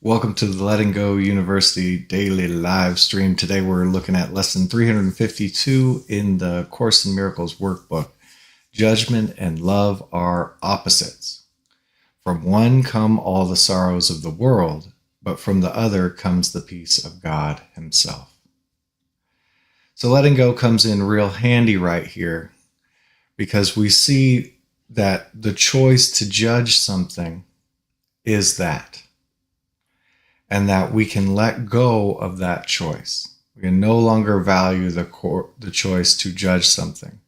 Welcome to the Letting Go University daily live stream. Today we're looking at lesson 352 in the Course in Miracles workbook. Judgment and love are opposites. From one come all the sorrows of the world, but from the other comes the peace of God himself. So letting go comes in real handy right here because we see that the choice to judge something is that. And that we can let go of that choice. We can no longer value the choice to judge something.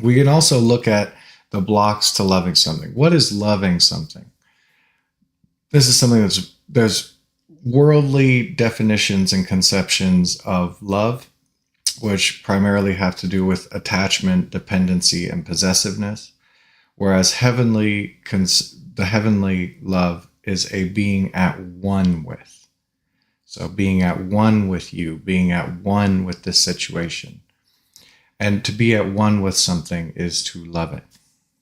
We can also look at the blocks to loving something. What is loving something? This is something there's worldly definitions and conceptions of love, which primarily have to do with attachment, dependency, and possessiveness, whereas the heavenly love is a being at one with. So being at one with you, being at one with this situation. And to be at one with something is to love it.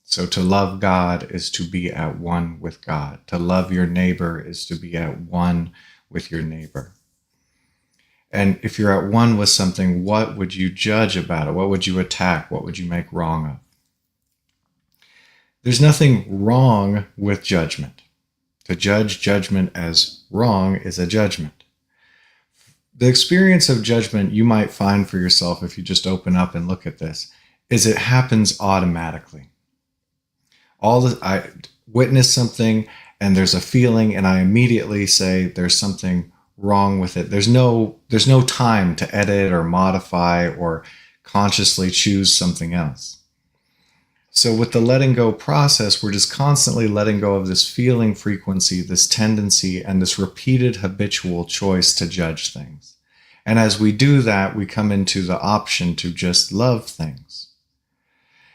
So to love God is to be at one with God. To love your neighbor is to be at one with your neighbor. And if you're at one with something, what would you judge about it? What would you attack? What would you make wrong of? There's nothing wrong with judgment. To judge judgment as wrong is a judgment. The experience of judgment you might find for yourself if you just open up and look at this is it happens automatically. I witness something and there's a feeling and I immediately say there's something wrong with it. There's no time to edit or modify or consciously choose something else. So with the letting go process, we're just constantly letting go of this feeling frequency, this tendency, and this repeated habitual choice to judge things. And as we do that, we come into the option to just love things.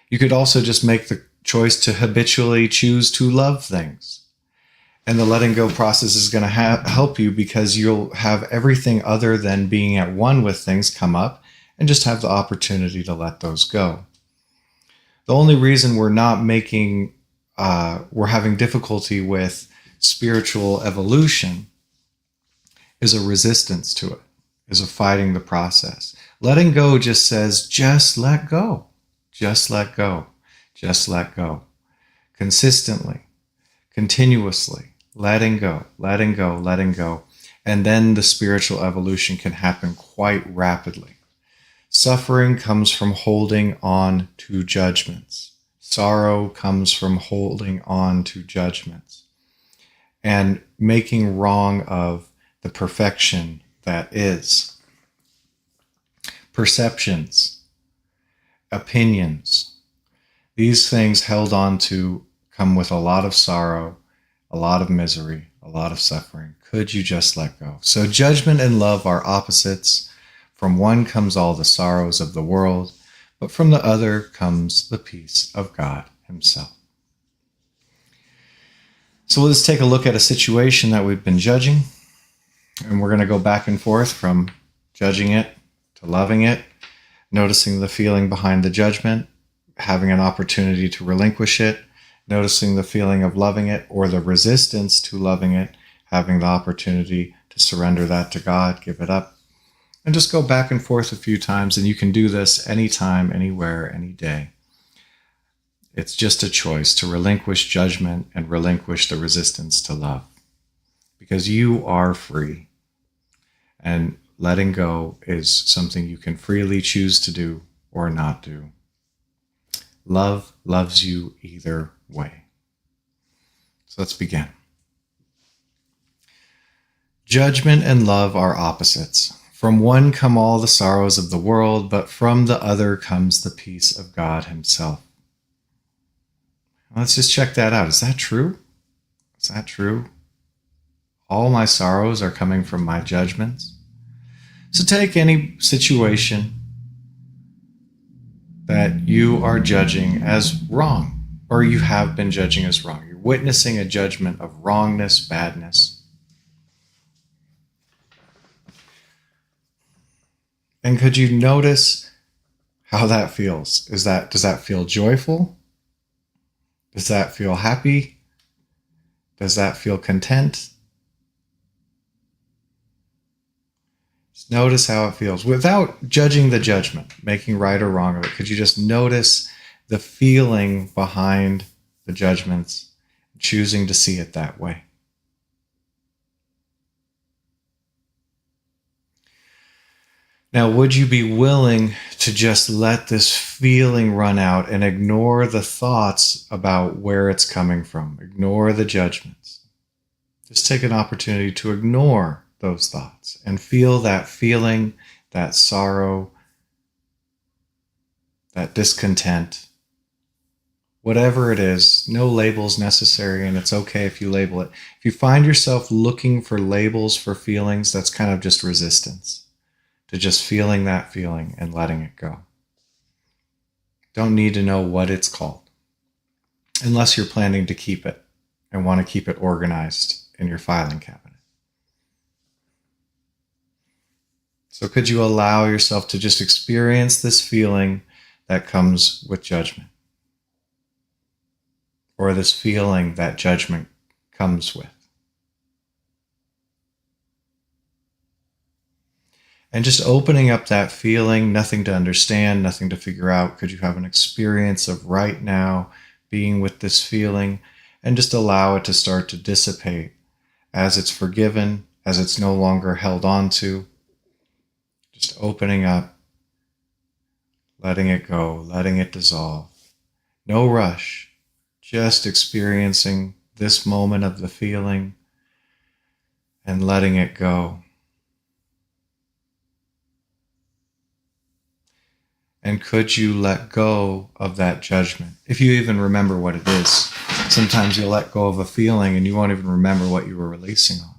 You could also just make the choice to habitually choose to love things. And the letting go process is going to help you because you'll have everything other than being at one with things come up and just have the opportunity to let those go. The only reason we're having difficulty with spiritual evolution is a resistance to it, is a fighting the process. Letting go just says, just let go, just let go, just let go. Consistently, continuously, letting go, letting go, letting go. And then the spiritual evolution can happen quite rapidly. Suffering comes from holding on to judgments. Sorrow comes from holding on to judgments and making wrong of the perfection that is. Perceptions, opinions, these things held on to come with a lot of sorrow, a lot of misery, a lot of suffering. Could you just let go? So judgment and love are opposites. From one comes all the sorrows of the world, but from the other comes the peace of God himself. So let's take a look at a situation that we've been judging, and we're going to go back and forth from judging it to loving it, noticing the feeling behind the judgment, having an opportunity to relinquish it, noticing the feeling of loving it or the resistance to loving it, having the opportunity to surrender that to God, give it up. And just go back and forth a few times, and you can do this anytime, anywhere, any day. It's just a choice to relinquish judgment and relinquish the resistance to love. Because you are free. And letting go is something you can freely choose to do or not do. Love loves you either way. So let's begin. Judgment and love are opposites. From one come all the sorrows of the world, but from the other comes the peace of God himself. Let's just check that out. Is that true? Is that true? All my sorrows are coming from my judgments. So take any situation that you are judging as wrong, or you have been judging as wrong. You're witnessing a judgment of wrongness, badness. And could you notice how that feels? Does that feel joyful? Does that feel happy? Does that feel content? Just notice how it feels without judging the judgment, making right or wrong of it. Could you just notice the feeling behind the judgments, choosing to see it that way? Now, would you be willing to just let this feeling run out and ignore the thoughts about where it's coming from? Ignore the judgments. Just take an opportunity to ignore those thoughts and feel that feeling, that sorrow, that discontent. Whatever it is, no labels necessary, and it's okay if you label it. If you find yourself looking for labels for feelings, that's kind of just resistance to just feeling that feeling and letting it go. Don't need to know what it's called, unless you're planning to keep it and want to keep it organized in your filing cabinet. So could you allow yourself to just experience this feeling that comes with judgment? Or this feeling that judgment comes with? And just opening up that feeling, nothing to understand, nothing to figure out. Could you have an experience of right now being with this feeling and just allow it to start to dissipate as it's forgiven, as it's no longer held on to? Just opening up, letting it go, letting it dissolve. No rush, just experiencing this moment of the feeling and letting it go. And could you let go of that judgment? If you even remember what it is. Sometimes you'll let go of a feeling and you won't even remember what you were releasing on.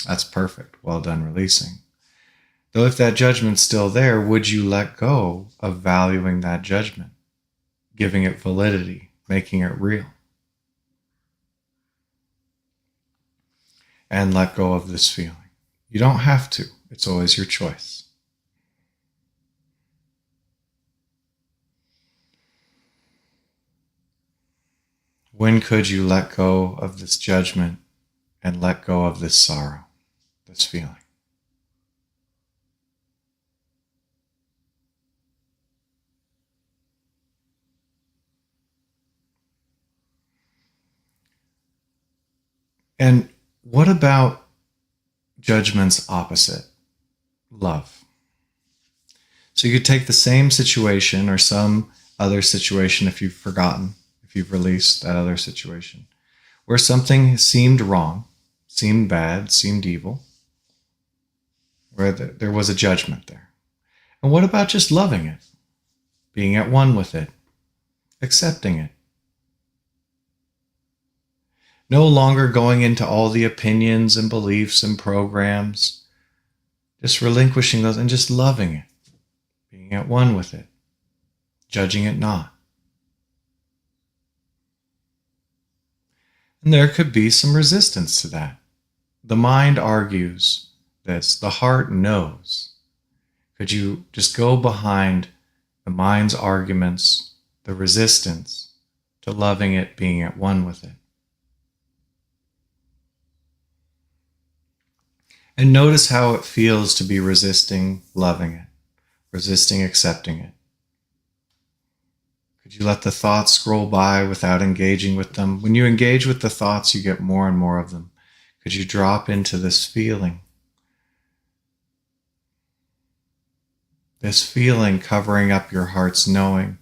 That's perfect. Well done releasing. Though if that judgment's still there, would you let go of valuing that judgment, giving it validity, making it real? And let go of this feeling. You don't have to. It's always your choice. When could you let go of this judgment and let go of this sorrow, this feeling? And what about judgment's opposite? Love. So you could take the same situation or some other situation if you've forgotten, if you've released that other situation, where something seemed wrong, seemed bad, seemed evil, where there was a judgment there. And what about just loving it, being at one with it, accepting it? No longer going into all the opinions and beliefs and programs, just relinquishing those and just loving it, being at one with it, judging it not. And there could be some resistance to that. The mind argues this, the heart knows. Could you just go behind the mind's arguments, the resistance to loving it, being at one with it? And notice how it feels to be resisting loving it, resisting accepting it. Could you let the thoughts scroll by without engaging with them? When you engage with the thoughts, you get more and more of them. Could you drop into this feeling? This feeling covering up your heart's knowing.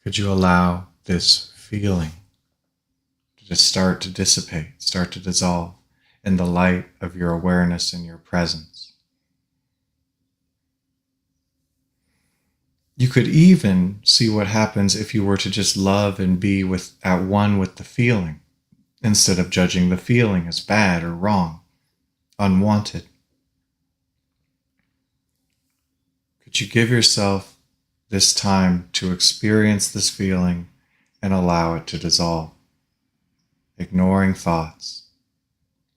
Could you allow this feeling to just start to dissipate, start to dissolve in the light of your awareness and your presence? You could even see what happens if you were to just love and be at one with the feeling, instead of judging the feeling as bad or wrong, unwanted. Could you give yourself this time to experience this feeling and allow it to dissolve, ignoring thoughts,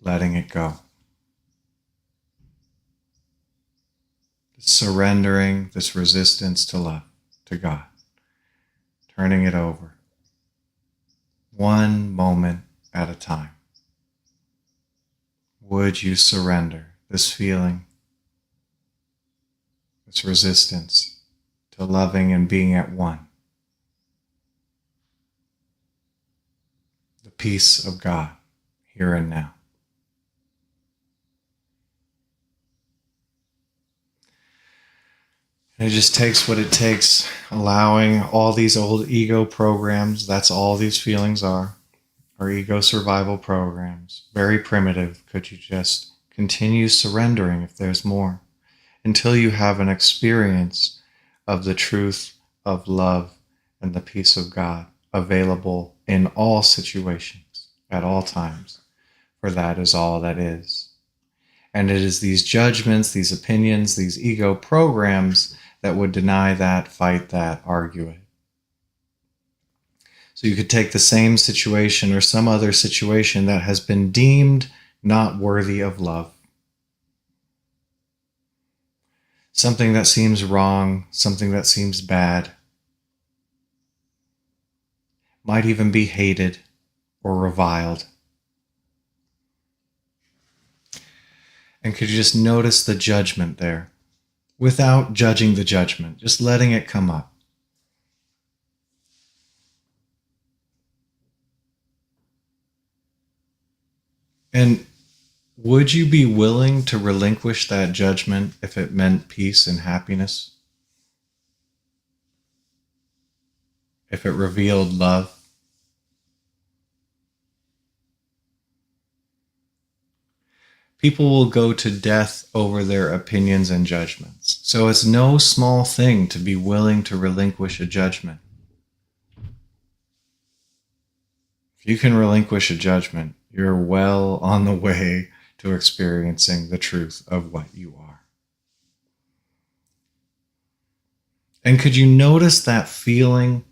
letting it go? Surrendering this resistance to love, to God, turning it over, one moment at a time. Would you surrender this feeling, this resistance to loving and being at one. The peace of God here and now. And it just takes what it takes, allowing all these old ego programs, that's all these feelings are ego survival programs, very primitive. Could you just continue surrendering if there's more, until you have an experience of the truth of love and the peace of God available in all situations, at all times, for that is all that is. And it is these judgments, these opinions, these ego programs that would deny that, fight that, argue it. So you could take the same situation or some other situation that has been deemed not worthy of love. Something that seems wrong, something that seems bad, might even be hated or reviled. And could you just notice the judgment there without judging the judgment, just letting it come up? And would you be willing to relinquish that judgment if it meant peace and happiness? If it revealed love? People will go to death over their opinions and judgments. So it's no small thing to be willing to relinquish a judgment. If you can relinquish a judgment, you're well on the way to experiencing the truth of what you are. And could you notice that feeling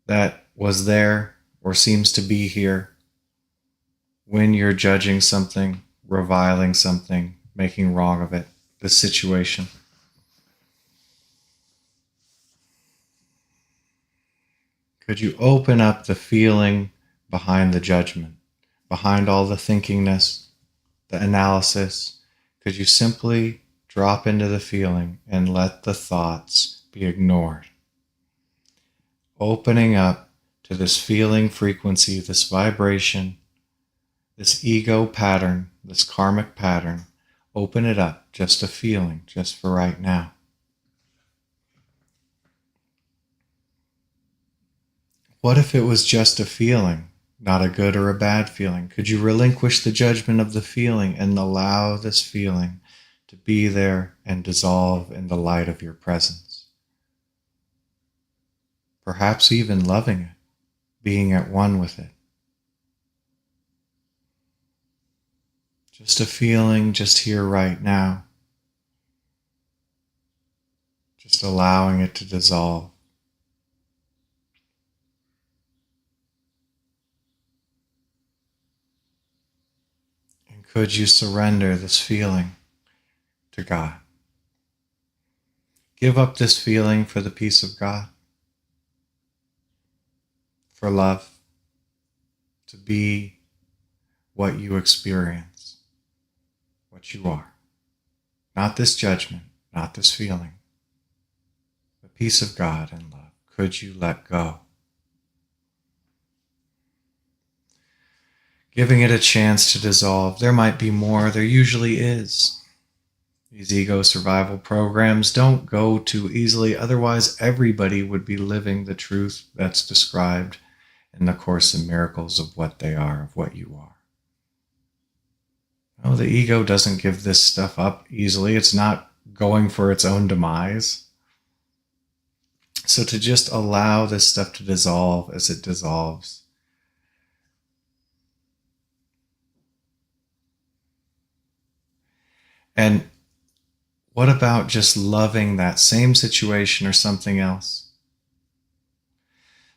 that was there or seems to be here when you're judging something, reviling something, making wrong of it, the situation? Could you open up the feeling behind the judgment, behind all the thinkingness, the analysis? Could you simply drop into the feeling and let the thoughts be ignored? Opening up to this feeling frequency, this vibration, this ego pattern, this karmic pattern. Open it up, just a feeling, just for right now. What if it was just a feeling, not a good or a bad feeling? Could you relinquish the judgment of the feeling and allow this feeling to be there and dissolve in the light of your presence? Perhaps even loving it, being at one with it. Just a feeling, just here right now. Just allowing it to dissolve. And could you surrender this feeling to God? Give up this feeling for the peace of God, for love, to be what you experience, what you are. Not this judgment, not this feeling. The peace of God and love. Could you let go? Giving it a chance to dissolve. There might be more. There usually is. These ego survival programs don't go too easily. Otherwise, everybody would be living the truth that's described in the Course in Miracles of what they are, of what you are. No, the ego doesn't give this stuff up easily. It's not going for its own demise. So to just allow this stuff to dissolve as it dissolves. And what about just loving that same situation or something else?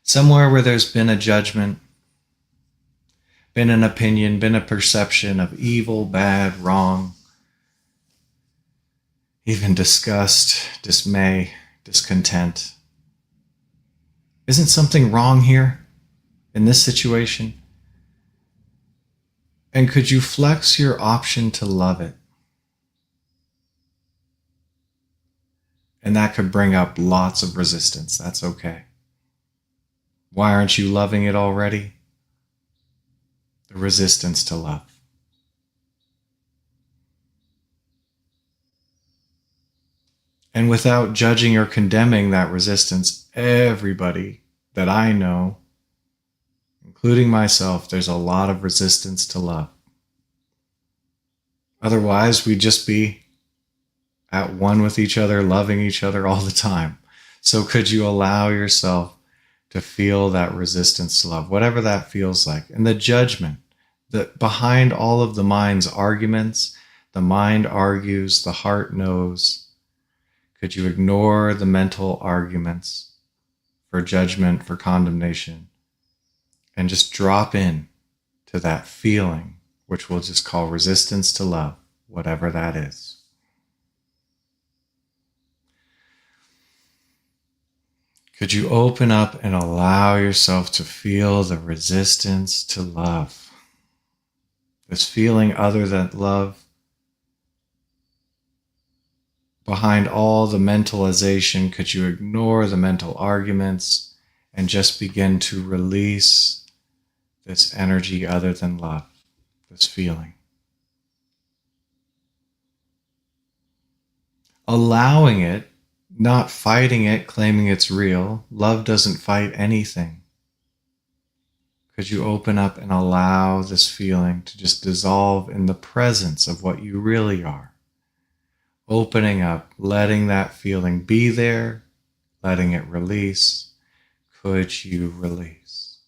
Somewhere where there's been a judgment, been an opinion, been a perception of evil, bad, wrong, even disgust, dismay, discontent. Isn't something wrong here in this situation? And could you flex your option to love it? And that could bring up lots of resistance. That's okay. Why aren't you loving it already? The resistance to love. And without judging or condemning that resistance, everybody that I know, including myself, there's a lot of resistance to love. Otherwise, we'd just be at one with each other, loving each other all the time. So could you allow yourself to feel that resistance to love, whatever that feels like, and the judgment that behind all of the mind's arguments, the mind argues, the heart knows. Could you ignore the mental arguments for judgment, for condemnation, and just drop in to that feeling, which we'll just call resistance to love, whatever that is. Could you open up and allow yourself to feel the resistance to love? This feeling other than love, behind all the mentalization, could you ignore the mental arguments and just begin to release this energy other than love, this feeling? Allowing it, not fighting it, claiming it's real. Love doesn't fight anything. Could you open up and allow this feeling to just dissolve in the presence of what you really are? Opening up, letting that feeling be there, letting it release. Could you release?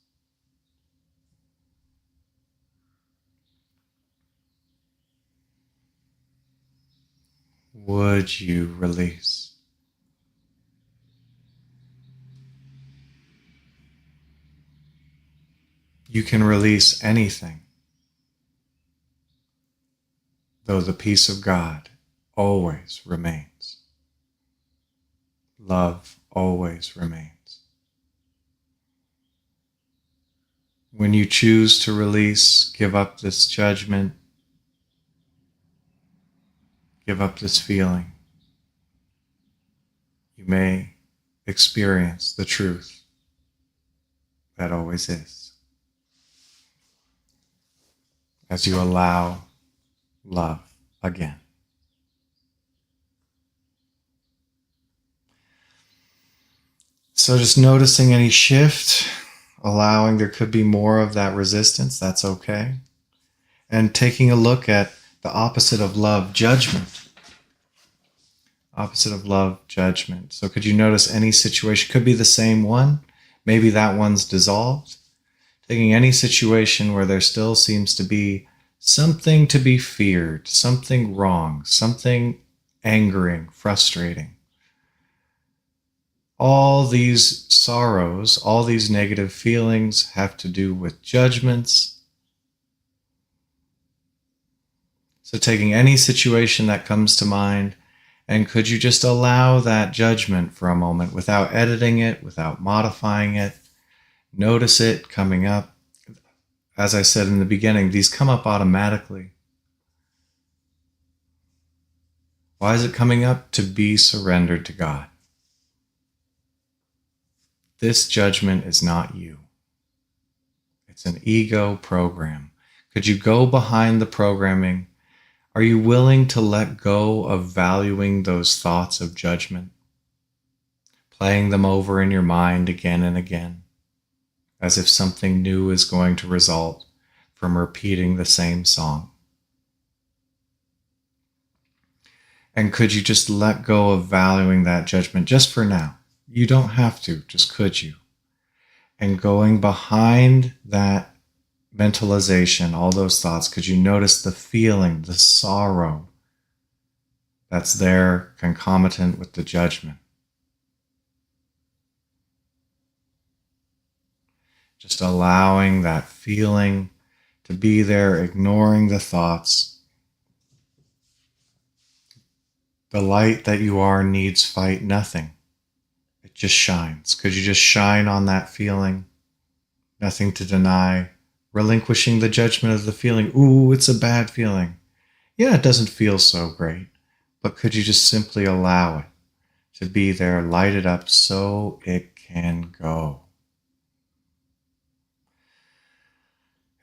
Would you release? You can release anything, though the peace of God always remains. Love always remains. When you choose to release, give up this judgment, give up this feeling, you may experience the truth that always is. As you allow love again. So just noticing any shift, allowing there could be more of that resistance, that's okay. And taking a look at the opposite of love, judgment. Opposite of love, judgment. So could you notice any situation? Could be the same one. Maybe that one's dissolved. Taking any situation where there still seems to be something to be feared, something wrong, something angering, frustrating. All these sorrows, all these negative feelings have to do with judgments. So taking any situation that comes to mind, and could you just allow that judgment for a moment without editing it, without modifying it? Notice it coming up. As I said in the beginning, these come up automatically. Why is it coming up? To be surrendered to God. This judgment is not you. It's an ego program. Could you go behind the programming? Are you willing to let go of valuing those thoughts of judgment? Playing them over in your mind again and again, as if something new is going to result from repeating the same song. And could you just let go of valuing that judgment just for now? You don't have to, just could you? And going behind that mentalization, all those thoughts, could you notice the feeling, the sorrow that's there concomitant with the judgment? Just allowing that feeling to be there, ignoring the thoughts. The light that you are needs fight nothing. It just shines. Could you just shine on that feeling? Nothing to deny. Relinquishing the judgment of the feeling. Ooh, it's a bad feeling. Yeah, it doesn't feel so great. But could you just simply allow it to be there, light it up so it can go.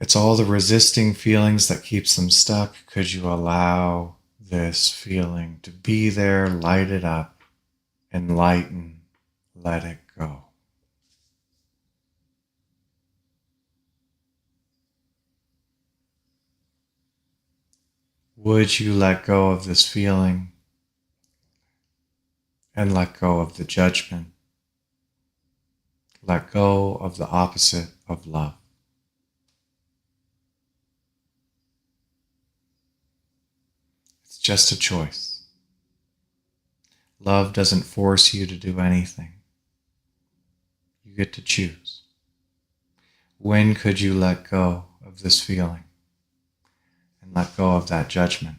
It's all the resisting feelings that keeps them stuck. Could you allow this feeling to be there, light it up, enlighten, let it go? Would you let go of this feeling and let go of the judgment? Let go of the opposite of love. It's just a choice. Love doesn't force you to do anything. You get to choose. When could you let go of this feeling and let go of that judgment?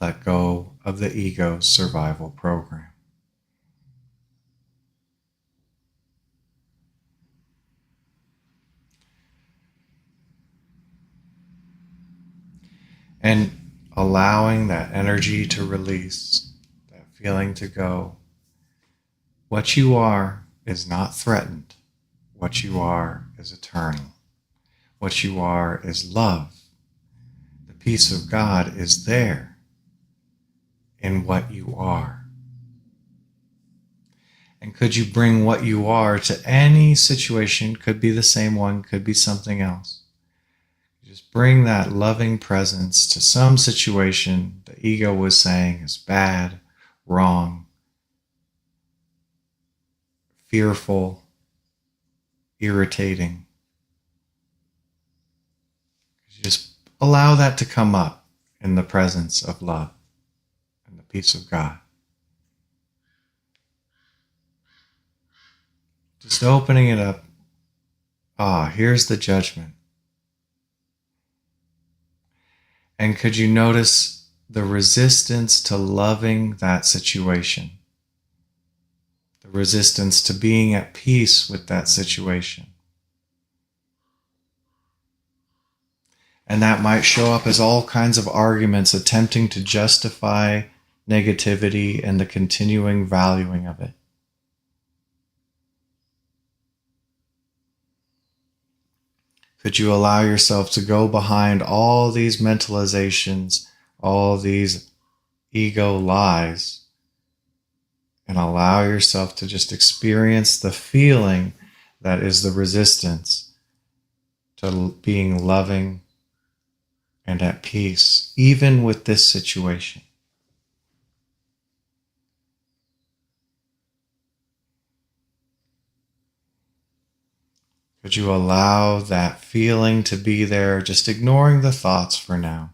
Let go of the ego's survival program. And allowing that energy to release, that feeling to go. What you are is not threatened. What you are is eternal. What you are is love. The peace of God is there in what you are. And could you bring what you are to any situation? Could be the same one, could be something else. Just bring that loving presence to some situation the ego was saying is bad, wrong, fearful, irritating. Just allow that to come up in the presence of love and the peace of God. Just opening it up. Here's the judgment. And could you notice the resistance to loving that situation? The resistance to being at peace with that situation. And that might show up as all kinds of arguments attempting to justify negativity and the continuing valuing of it. Could you allow yourself to go behind all these mentalizations, all these ego lies, and allow yourself to just experience the feeling that is the resistance to being loving and at peace, even with this situation? Could you allow that feeling to be there, just ignoring the thoughts for now?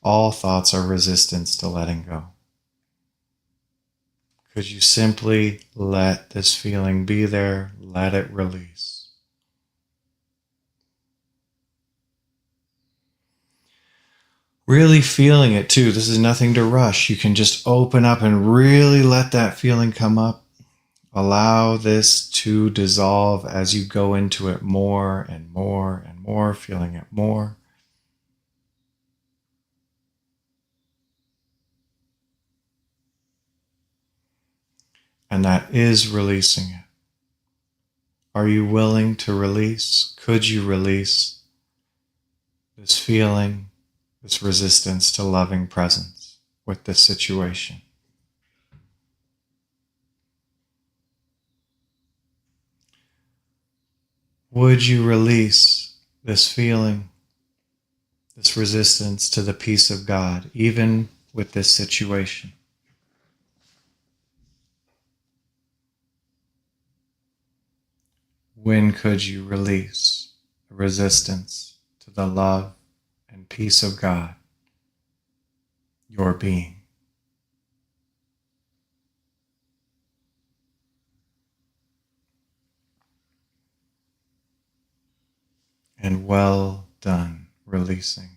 All thoughts are resistance to letting go. Could you simply let this feeling be there, let it release? Really feeling it too. This is nothing to rush. You can just open up and really let that feeling come up. Allow this to dissolve as you go into it more and more and more, feeling it more. And that is releasing it. Are you willing to release? Could you release this feeling, this resistance to loving presence with this situation? Would you release this feeling, this resistance to the peace of God, even with this situation? When could you release the resistance to the love and peace of God, your being? And well done releasing.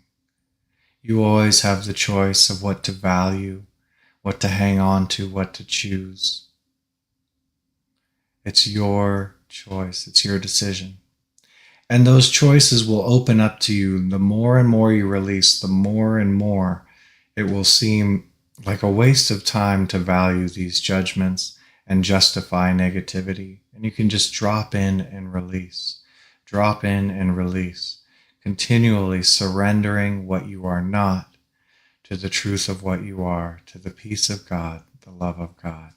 You always have the choice of what to value, what to hang on to, what to choose. It's your choice. It's your decision. And those choices will open up to you. The more and more you release, the more and more it will seem like a waste of time to value these judgments and justify negativity. And you can just drop in and release, drop in and release, continually surrendering what you are not to the truth of what you are, to the peace of God, the love of God.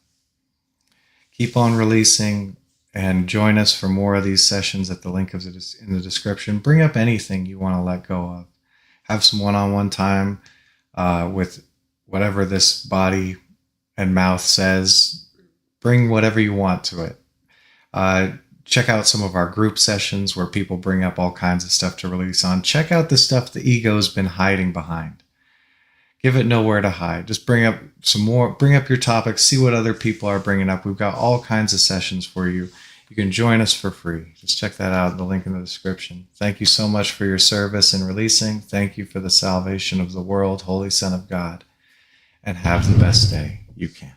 Keep on releasing and join us for more of these sessions at the link in the description. Bring up anything you want to let go of. Have some one-on-one time with whatever this body and mouth says. Bring whatever you want to it. Check out some of our group sessions where people bring up all kinds of stuff to release on. Check out the stuff the ego's been hiding behind. Give it nowhere to hide. Just bring up some more, bring up your topics, see what other people are bringing up. We've got all kinds of sessions for you. You can join us for free. Just check that out in the link in the description. Thank you so much for your service in releasing. Thank you for the salvation of the world, Holy Son of God. And have the best day you can.